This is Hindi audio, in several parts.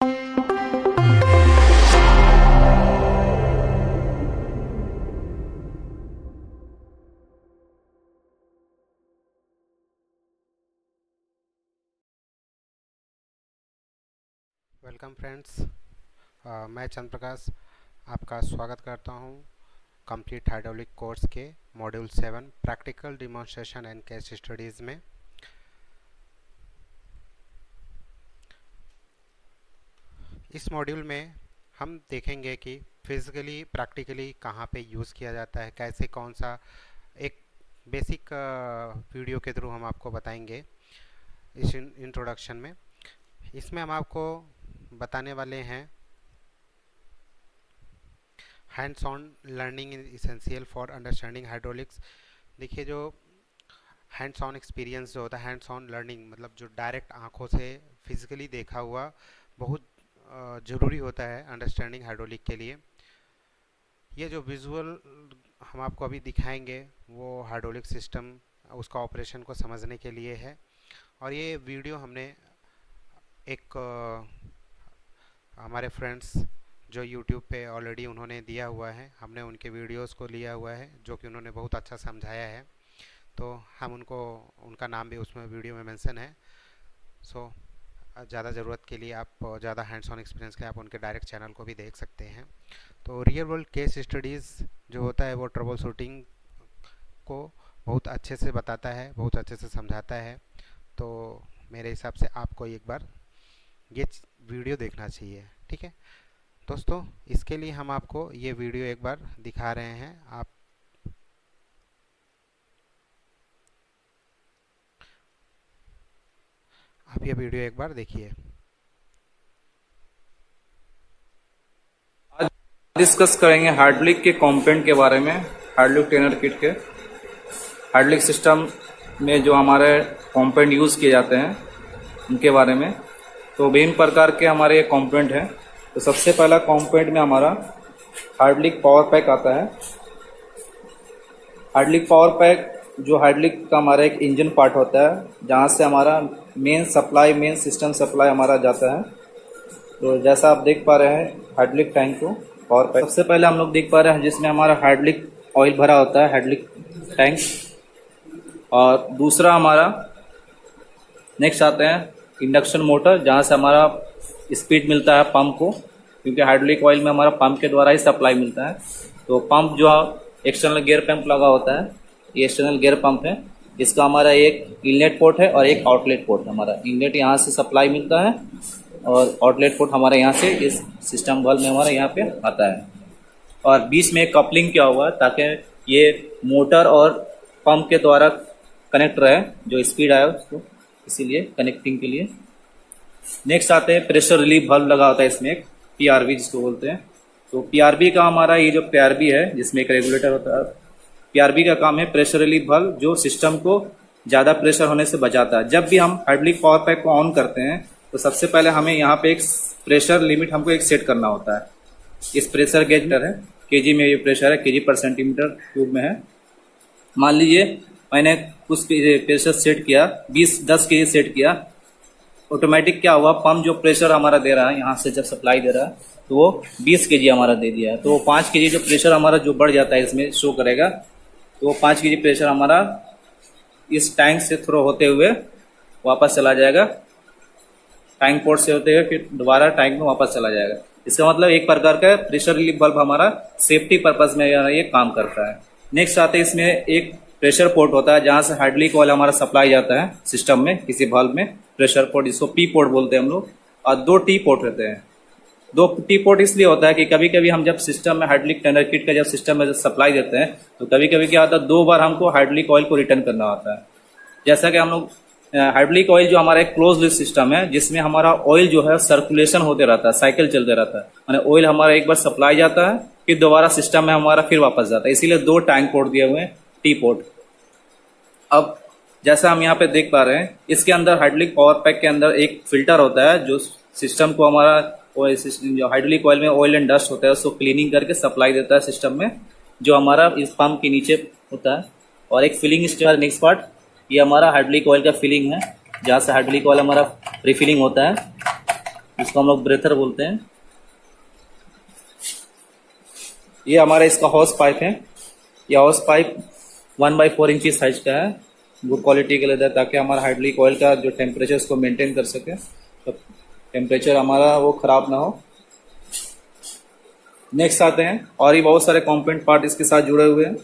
Welcome friends. मैं चंद्र प्रकाश आपका स्वागत करता हूं कंप्लीट हाइड्रोलिक कोर्स के module 7 practical demonstration and case studies में। इस मॉड्यूल में हम देखेंगे कि फिजिकली प्रैक्टिकली कहां पे यूज़ किया जाता है, कैसे कौन सा एक बेसिक वीडियो के थ्रू हम आपको बताएंगे इस इंट्रोडक्शन में। इसमें हम आपको बताने वाले हैं hands on learning is essential for understanding hydraulics. देखिए, जो हैंड्स ऑन एक्सपीरियंस जो होता है, हैंड्स ऑन लर्निंग मतलब जो डायरेक्ट आंखों से फिजिकली देखा हुआ बहुत ज़रूरी होता है अंडरस्टैंडिंग हाइड्रोलिक के लिए। ये जो विजुअल हम आपको अभी दिखाएंगे वो हाइड्रोलिक सिस्टम उसका ऑपरेशन को समझने के लिए है। और ये वीडियो हमने एक हमारे फ्रेंड्स जो YouTube पे ऑलरेडी उन्होंने दिया हुआ है, हमने उनके वीडियोस को लिया हुआ है जो कि उन्होंने बहुत अच्छा समझाया है, तो हम उनका नाम भी उसमें वीडियो में मेंशन है। सो ज़्यादा ज़रूरत के लिए आप ज़्यादा हैंड्स ऑन एक्सपीरियंस के लिए आप उनके डायरेक्ट चैनल को भी देख सकते हैं। तो रियल वर्ल्ड केस स्टडीज़ जो होता है वो ट्रबल शूटिंग को बहुत अच्छे से बताता है, बहुत अच्छे से समझाता है। तो मेरे हिसाब से आपको एक बार ये वीडियो देखना चाहिए, ठीक है दोस्तों। इसके लिए हम आपको ये वीडियो एक बार दिखा रहे हैं। आप ये वीडियो एक बार देखिए। आज डिस्कस करेंगे हार्डलिक के कंपोनेंट के बारे में। हार्डलिक ट्रेनर किट के हार्डलिक सिस्टम में जो हमारे कंपोनेंट यूज़ किए जाते हैं उनके बारे में। तो विभिन्न प्रकार के हमारे ये कंपोनेंट हैं। तो सबसे पहला कंपोनेंट में हमारा हार्डलिक पावर पैक आता है। हार्डलिक पावर पैक जो हार्डलिक का हमारा एक इंजन पार्ट होता है, जहाँ से हमारा मेन सिस्टम सप्लाई हमारा जाता है। तो जैसा आप देख पा रहे हैं हार्डलिक टैंक को पावर पैक, सबसे पहले हम लोग देख पा रहे हैं जिसमें हमारा हार्डलिक ऑयल भरा होता है, हार्डलिक टैंक। और दूसरा हमारा नेक्स्ट आते हैं इंडक्शन मोटर, जहाँ से हमारा स्पीड मिलता है पंप को, क्योंकि हाइड्रोलिक ऑयल में हमारा पंप के द्वारा ही सप्लाई मिलता है। तो पंप जो एक्सटर्नल गियर पंप लगा होता है, ये एक्सटर्नल गियर पंप है। इसका हमारा एक इनलेट पोर्ट है और एक आउटलेट पोर्ट है। हमारा इनलेट यहाँ से सप्लाई मिलता है और आउटलेट पोर्ट हमारे यहाँ से इस सिस्टम वाल्व में हमारा यहाँ पे आता है। और बीच में कपलिंग किया हुआ है ताकि ये मोटर और पंप के द्वारा कनेक्ट रहे, जो स्पीड आए उसको, इसीलिए कनेक्टिंग के लिए। नेक्स्ट आते हैं प्रेशर रिलीफ वाल्व लगा होता है इसमें, एक पीआरवी जिसको बोलते हैं। तो पीआरवी का हमारा ये जो पीआरवी है जिसमें एक रेगुलेटर होता है, पीआरवी का काम है प्रेशर रिलीफ वाल्व, जो सिस्टम को ज़्यादा प्रेशर होने से बचाता है। जब भी हम हाइड्रोलिक पावर पैक को ऑन करते हैं तो सबसे पहले हमें यहाँ पे एक प्रेशर लिमिट हमको एक सेट करना होता है। इस प्रेशर गेज है, केजी में ये प्रेशर है, केजी पर सेंटीमीटर क्यूब में है। मान लीजिए मैंने कुछ प्रेशर सेट किया, 10 केजी सेट किया। ऑटोमेटिक क्या हुआ, पंप जो प्रेशर हमारा दे रहा है यहाँ से जब सप्लाई दे रहा है तो वो 20 केजी हमारा दे दिया है। तो वो 5 केजी जो प्रेशर हमारा जो बढ़ जाता है इसमें शो करेगा। तो वो 5 केजी प्रेशर हमारा इस टैंक से थ्रो होते हुए वापस चला जाएगा, टैंक पोर्ट से होते हुए फिर दोबारा टैंक में वापस चला जाएगा। इसका मतलब एक प्रकार का प्रेशर रिलीफ वाल्व हमारा सेफ्टी पर्पज में ये काम करता है। नेक्स्ट आते हैं इसमें एक प्रेशर पोर्ट होता है, जहाँ से हाइड्रोलिक ऑयल हमारा सप्लाई जाता है सिस्टम में, किसी वाल्व में प्रेशर पोर्ट, जिसको पी पोर्ट बोलते हैं हम लोग। और 2 टी पोर्ट होते हैं। 2 टी पोर्ट इसलिए होता है कि कभी कभी हम जब सिस्टम में हाइड्रोलिक ट्रेनर किट का जब सिस्टम में सप्लाई देते हैं तो कभी कभी क्या होता है, 2 बार हमको हाइड्रोलिक ऑयल को रिटर्न करना होता है। जैसा कि हम लोग हाइड्रोलिक ऑयल जो हमारा एक क्लोज लूप सिस्टम है, जिसमें हमारा ऑयल जो है सर्कुलेशन होते रहता है, साइकिल चलते रहता है। माने ऑयल हमारा एक बार सप्लाई जाता है फिर दोबारा सिस्टम में हमारा फिर वापस जाता है, इसीलिए 2 टैंक पोर्ट दिए हुए हैं, टी पोर्ट। अब जैसा हम यहाँ पे देख पा रहे हैं, इसके अंदर हाइड्रोलिक पावर पैक के अंदर एक फिल्टर होता है जो सिस्टम को हमारा जो हाइड्रोलिक ऑयल में ऑयल एंड डस्ट होता है उसको क्लीनिंग करके सप्लाई देता है सिस्टम में, जो हमारा इस पंप के नीचे होता है। और एक फिलिंग स्टेज नेक्स्ट पार्ट, ये हमारा हाइड्रोलिक ऑयल का फिलिंग है, जहाँ से हाइड्रोलिक ऑयल हमारा रिफिलिंग होता है। इसको हम लोग ब्रेथर बोलते हैं। ये हमारा इसका हॉस पाइप है। ये हॉस पाइप 1/4 इंची साइज का है, गुड क्वालिटी का लेदर, ताकि हमारा हाइड्रोलिक ऑयल का जो टेम्परेचर उसको मेंटेन कर सके, तो टेम्परेचर हमारा वो खराब ना हो। नेक्स्ट आते हैं, और ये बहुत सारे कंपोनेंट पार्ट इसके साथ जुड़े हुए हैं,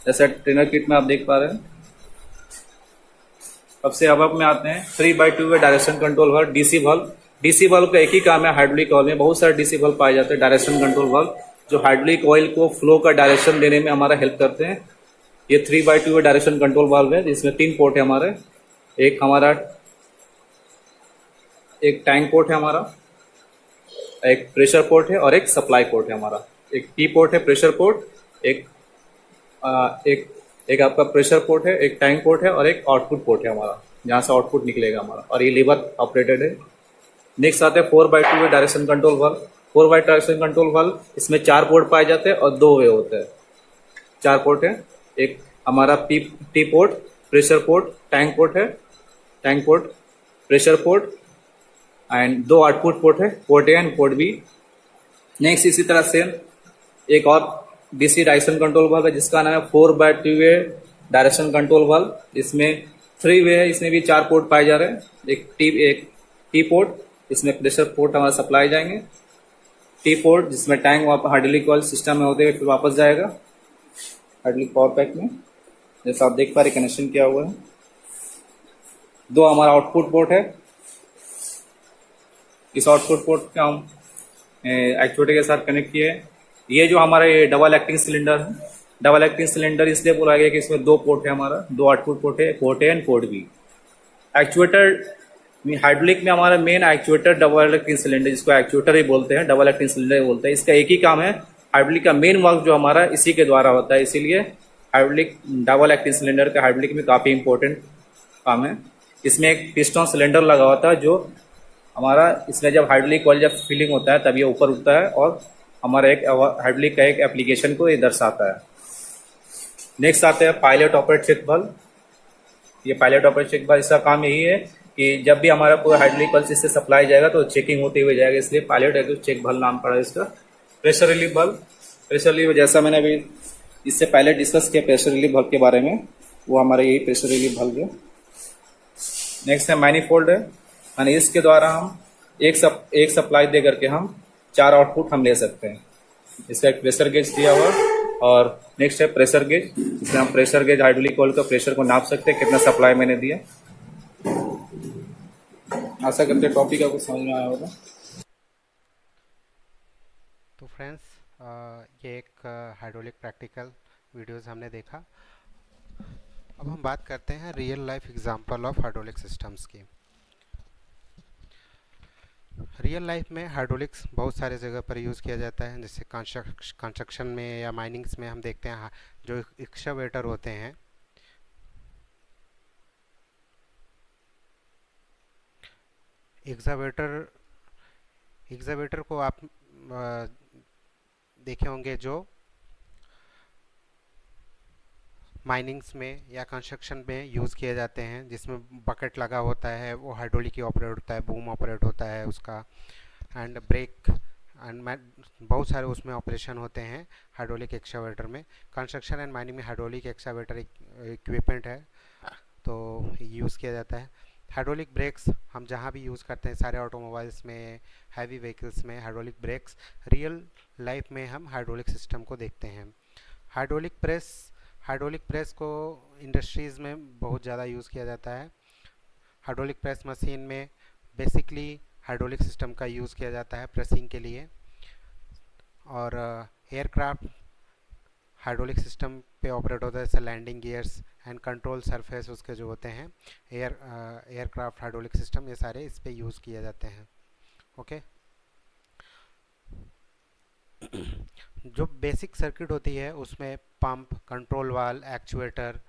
जैसे ट्रेनर किट में आप देख पा रहे हैं। सबसे अब में आते हैं 3/2 वे direction control valve, DC valve. DC valve का एक ही काम है, हाइड्रोलिक ऑयल में बहुत सारे डीसी वाल्व पाए जाते हैं, डायरेक्शन कंट्रोल वाल्व, जो हाइड्रोलिक ऑयल को फ्लो का डायरेक्शन देने में हमारा हेल्प करते हैं। ये 3/2 वे डायरेक्शन कंट्रोल वाल्व है, जिसमें 3 पोर्ट है हमारे। एक हमारा एक टैंक पोर्ट है हमारा, एक प्रेशर पोर्ट है, और एक सप्लाई पोर्ट है हमारा। एक टी पोर्ट है, प्रेशर पोर्ट, एक एक एक आपका प्रेशर पोर्ट है, एक टैंक पोर्ट है, और एक आउटपुट पोर्ट है हमारा, जहाँ से आउटपुट निकलेगा हमारा, और ये लीवर ऑपरेटेड है। नेक्स्ट आते हैं 4/2 वे direction control valve. 4 by direction control valve, इसमें 4 पोर्ट पाए जाते हैं और 2 वे होते हैं। 4 पोर्ट है, एक हमारा T port, pressure port, tank port है, tank port, pressure port, and 2 output port है, port A and port B. Next इसी तरह से एक और डीसी डायरेक्शन कंट्रोल वाल्व है, जिसका नाम है 4/2 वे डायरेक्शन कंट्रोल वाल्व। इसमें 3 वे है, इसमें भी 4 पोर्ट पाए जा रहे हैं। एक टी पोर्ट, इसमें प्रेशर पोर्ट हमारा सप्लाई जाएंगे। टी पोर्ट, जिसमें टैंक हाइड्रोलिक ऑयल सिस्टम में होते हुए फिर वापस जाएगा हाइड्रोलिक पावर पैक में, जैसा आप देख पा रहे कनेक्शन किया हुआ है। 2 हमारा आउटपुट पोर्ट है। इस आउटपुट पोर्ट का हम एक्चुएटर के साथ कनेक्ट किए हैं। ये जो हमारा ये डबल एक्टिंग सिलेंडर है, डबल एक्टिंग सिलेंडर इसलिए बोला गया कि इसमें 2 पोर्ट है हमारा, 2 आउटपुट पोर्ट है, port A and port B. Actuator hydraulic में हमारा main actuator double acting cylinder, जिसको एक्चुएटर ही बोलते हैं, डबल एक्टिंग सिलेंडर बोलते हैं। इसका एक ही काम है, हाइड्रोलिक का मेन वर्क जो हमारा इसी के द्वारा होता है, इसीलिए हाइड्रोलिक डबल एक्टिंग सिलेंडर का हाइड्रोलिक में काफी इंपॉर्टेंट काम है। इसमें एक पिस्टन सिलेंडर लगा होता है, जो हमारा इसमें जब हाइड्रोलिक ऑयल जब फिलिंग होता है तब ये ऊपर उठता है, और हमारा एक हाइड्रोलिक का एक एप्लीकेशन को ये दर्शाता है। नेक्स्ट आते हैं पायलट ऑपरेट चेक वाल्व। ये पायलट ऑपरेट चेक वाल्व, इसका काम यही है कि जब भी हमारा कोई हाइड्रोलिक ऑयल इससे सप्लाई जाएगा तो चेकिंग होते हुए जाएगा, इसलिए पायलट चेक वाल्व नाम पड़ा है इसका। Pressure relief valve, pressure relief जैसा मैंने अभी इससे पहले डिस्कस किया प्रेशर रिलीफ वाल्व के बारे में, वो हमारा यही प्रेशर रिलीफ वाल्व है। नेक्स्ट है मैनीफोल्ड है, यानी इसके द्वारा हम एक सप्लाई दे करके हम 4 आउटपुट हम ले सकते हैं। इसका एक प्रेशर गेज दिया हुआ, और नेक्स्ट है प्रेशर गेज, जिसमें हम प्रेशर गेज हाइड्रोलिक ऑयल का प्रेशर को नाप सकते हैं, कितना सप्लाई मैंने दिया। आशा करते हैं टॉपिक आपको समझ में आया होगा। तो फ्रेंड्स, ये एक हाइड्रोलिक प्रैक्टिकल वीडियोस हमने देखा। अब हम बात करते हैं real life example of hydraulic systems की। रियल लाइफ में हाइड्रोलिक्स बहुत सारे जगह पर यूज़ किया जाता है, जैसे कंस्ट्रक्शन में या माइनिंग्स में हम देखते हैं जो एक्सकावेटर होते हैं। एक्सकावेटर एक्सकावेटर को आप देखे होंगे, जो माइनिंग्स में या कंस्ट्रक्शन में यूज़ किए जाते हैं, जिसमें बकेट लगा होता है, वो हाइड्रोलिक ही ऑपरेट होता है, बूम ऑपरेट होता है उसका, एंड ब्रेक एंड बहुत सारे उसमें ऑपरेशन होते हैं हाइड्रोलिक एक्सकावेटर में। कंस्ट्रक्शन एंड माइनिंग में हाइड्रोलिक एक्सकावेटर इक्विपमेंट है, तो यूज़ किया जाता है। हाइड्रोलिक ब्रेक्स हम जहाँ भी यूज़ करते हैं, सारे ऑटोमोबाइल्स में, हैवी व्हीकल्स में हाइड्रोलिक ब्रेक्स। रियल लाइफ में हम हाइड्रोलिक सिस्टम को देखते हैं। हाइड्रोलिक प्रेस को इंडस्ट्रीज़ में बहुत ज़्यादा यूज़ किया जाता है। हाइड्रोलिक प्रेस मशीन में बेसिकली हाइड्रोलिक सिस्टम का यूज़ किया जाता है प्रेसिंग के लिए। और एयरक्राफ्ट हाइड्रोलिक सिस्टम पे ऑपरेट होता है, जैसे landing gears and control surface उसके जो होते हैं, एयरक्राफ्ट हाइड्रोलिक सिस्टम, ये सारे इस पे यूज़ किए जाते हैं। ओके, जो बेसिक सर्किट होती है उसमें पंप, कंट्रोल वाल्व, एक्चुएटर,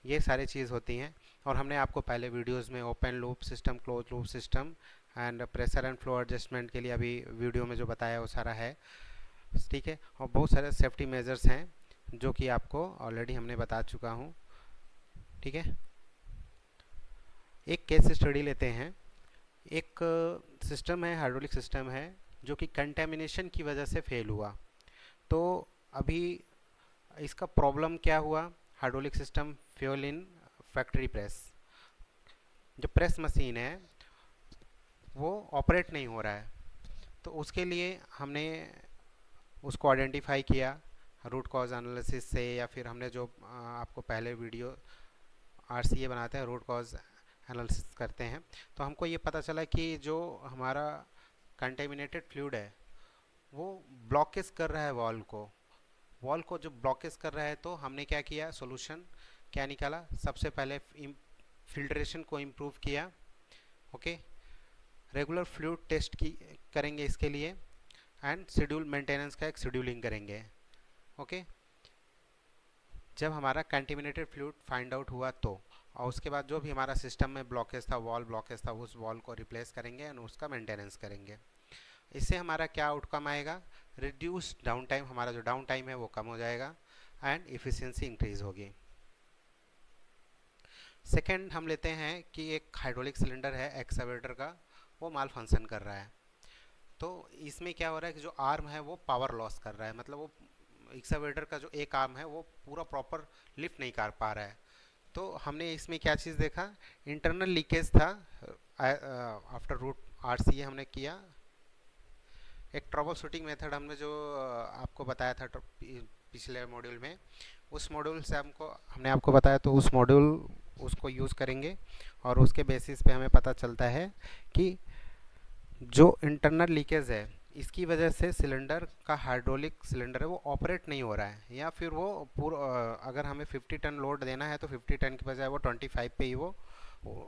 ये सारी चीज़ होती हैं। और हमने आपको पहले वीडियोस में open loop system, close loop system and pressure and flow adjustment के लिए अभी वीडियो में जो बताया वो सारा है, ठीक है। और बहुत सारे सेफ्टी मेजर्स हैं जो कि आपको ऑलरेडी हमने बता चुका हूँ, ठीक है। एक केस स्टडी लेते हैं। एक सिस्टम है, हाइड्रोलिक सिस्टम है, जो कि कंटेमिनेशन की वजह से फेल हुआ। तो अभी इसका प्रॉब्लम क्या हुआ? Hydraulic system fuel in factory press, जो प्रेस मशीन है वो ऑपरेट नहीं हो रहा है। तो उसके लिए हमने उसको आइडेंटिफाई किया रूट कॉज एनालिसिस से, या फिर हमने जो आपको पहले वीडियो आरसीए बनाते हैं, रूट कॉज एनालिसिस करते हैं, तो हमको ये पता चला कि जो हमारा कंटेमिनेटेड फ्लूइड है वो ब्लॉकेज कर रहा है वॉल को जो ब्लॉकेज कर रहा है। तो हमने क्या किया, सॉल्यूशन क्या निकाला? सबसे पहले फिल्ट्रेशन को इम्प्रूव किया। ओके, रेगुलर फ्लूइड टेस्ट की करेंगे इसके लिए, एंड शेड्यूल मेंटेनेंस का एक शेड्यूलिंग करेंगे। ओके, जब हमारा कंटेमिनेटेड फ्लूइड फाइंड आउट हुआ तो, और उसके बाद जो भी हमारा सिस्टम में ब्लॉकेज था, वॉल ब्लॉकेज था, उस वॉल को रिप्लेस करेंगे एंड उसका मेंटेनेंस करेंगे। इससे हमारा क्या आउटकम आएगा? रिड्यूस डाउन टाइम, हमारा जो डाउन टाइम है वो कम हो जाएगा एंड इफ़िशियंसी इंक्रीज होगी। सेकेंड हम लेते हैं कि एक हाइड्रोलिक सिलेंडर है एक्सकवेटर का, वो माल फंक्शन कर रहा है। तो इसमें क्या हो रहा है कि जो आर्म है वो पावर लॉस कर रहा है, मतलब वो एक्सकवेटर का जो एक आर्म है वो पूरा प्रॉपर लिफ्ट नहीं कर पा रहा है। तो हमने इसमें क्या चीज़ देखा? इंटरनल लीकेज था। आफ्टर रूट आरसीए हमने किया, एक ट्रबल शूटिंग मेथड हमने जो आपको बताया था पिछले मॉड्यूल में, उस मॉड्यूल से हमने आपको बताया, तो उस मॉड्यूल उसको यूज़ करेंगे और उसके बेसिस पे हमें पता चलता है कि जो इंटरनल लीकेज है इसकी वजह से सिलेंडर का, हाइड्रोलिक सिलेंडर है वो ऑपरेट नहीं हो रहा है, या फिर वो पूरा अगर हमें 50 टन लोड देना है तो 50 टन के बजाय वो 25 पे ही वो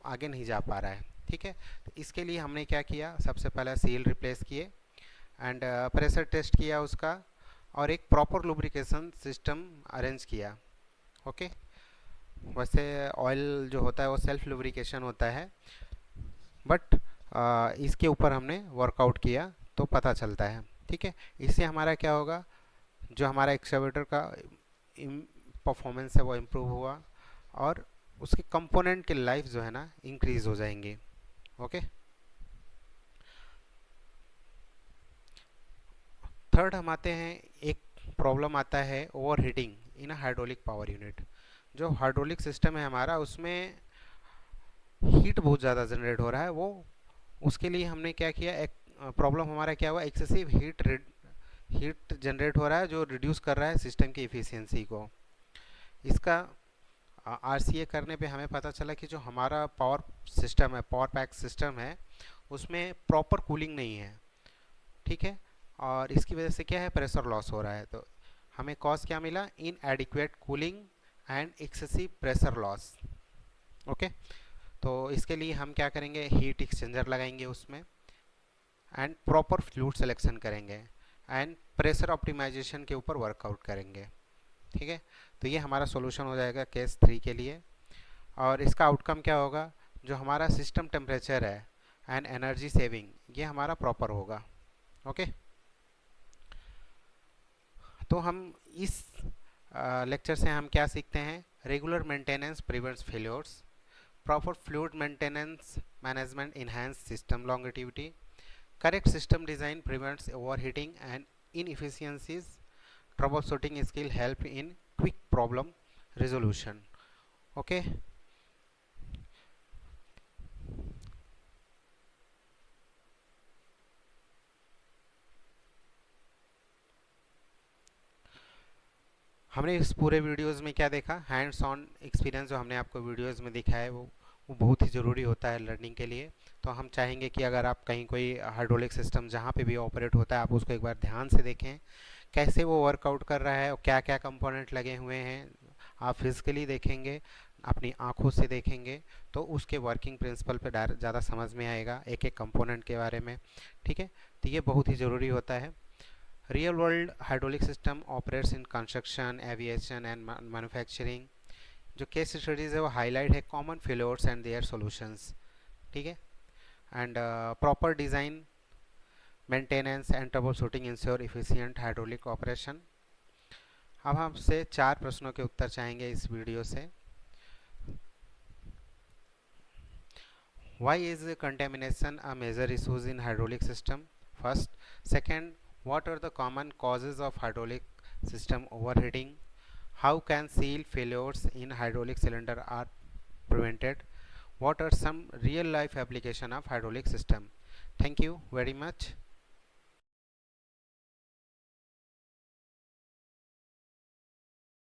आगे नहीं जा पा रहा है। ठीक है, तो इसके लिए हमने क्या किया? सबसे पहले सील रिप्लेस किए एंड प्रेशर टेस्ट किया उसका, और एक प्रॉपर लुब्रिकेशन सिस्टम अरेंज किया। ओके, वैसे ऑयल जो होता है वो सेल्फ लुब्रिकेशन होता है, बट इसके ऊपर हमने वर्कआउट किया तो पता चलता है। ठीक है, इससे हमारा क्या होगा? जो हमारा एक्सकवेटर का परफॉर्मेंस है वो इम्प्रूव हुआ, और उसके कंपोनेंट की लाइफ जो है ना इंक्रीज हो जाएंगी। ओके, थर्ड हम आते हैं, एक प्रॉब्लम आता है over heating in a hydraulic power unit. जो हाइड्रोलिक सिस्टम है हमारा, उसमें हीट बहुत ज़्यादा जनरेट हो रहा है। वो उसके लिए हमने क्या किया, एक प्रॉब्लम हमारा क्या हुआ, एक्सेसिव हीट जनरेट हो रहा है जो रिड्यूस कर रहा है सिस्टम की इफ़िशियंसी को। इसका आरसीए करने पे हमें पता चला कि जो हमारा पावर सिस्टम है, पावर पैक सिस्टम है, उसमें प्रॉपर कूलिंग नहीं है। ठीक है, और इसकी वजह से क्या है, प्रेशर लॉस हो रहा है। तो हमें कॉज क्या मिला? Inadequate cooling and excessive pressure loss. Okay, तो इसके लिए हम क्या करेंगे, हीट एक्सचेंजर लगाएंगे उसमें, एंड प्रॉपर फ्लूइड सिलेक्शन करेंगे, एंड प्रेशर ऑप्टिमाइजेशन के ऊपर वर्कआउट करेंगे। ठीक है, तो ये हमारा सॉल्यूशन हो जाएगा केस 3 के लिए। और इसका आउटकम क्या होगा? जो हमारा सिस्टम टेम्परेचर है एंड एनर्जी सेविंग, ये हमारा प्रॉपर होगा। ओके, तो हम इस लेक्चर से हम क्या सीखते हैं? Regular maintenance prevents failures, proper fluid maintenance management enhance system longevity, correct system design prevents overheating and inefficiencies, troubleshooting skill help in quick problem resolution. Okay, हमने इस पूरे वीडियोस में क्या देखा? हैंड्स ऑन एक्सपीरियंस जो हमने आपको वीडियोस में दिखाया है वो बहुत ही ज़रूरी होता है लर्निंग के लिए। तो हम चाहेंगे कि अगर आप कहीं कोई हाइड्रोलिक सिस्टम जहाँ पे भी ऑपरेट होता है, आप उसको एक बार ध्यान से देखें, कैसे वो वर्कआउट कर रहा है और क्या क्या कंपोनेंट लगे हुए हैं। आप फिजिकली देखेंगे, अपनी आँखों से देखेंगे, तो उसके वर्किंग प्रिंसिपल पे ज़्यादा समझ में आएगा, एक एक कंपोनेंट के बारे में। ठीक है, तो ये बहुत ही ज़रूरी होता है। Real world hydraulic system operates in construction, aviation and manufacturing. जो केस स्टडीज़ है वो हाईलाइट है common failures and their solutions. ठीक है, and proper design, maintenance and troubleshooting ensure efficient hydraulic operation. अब हमसे 4 प्रश्नों के उत्तर चाहेंगे इस वीडियो से। Why is contamination a major issue in hydraulic system? First. Second, what are the common causes of hydraulic system overheating? How can seal failures in hydraulic cylinder are prevented? What are some real life application of hydraulic system? Thank you very much.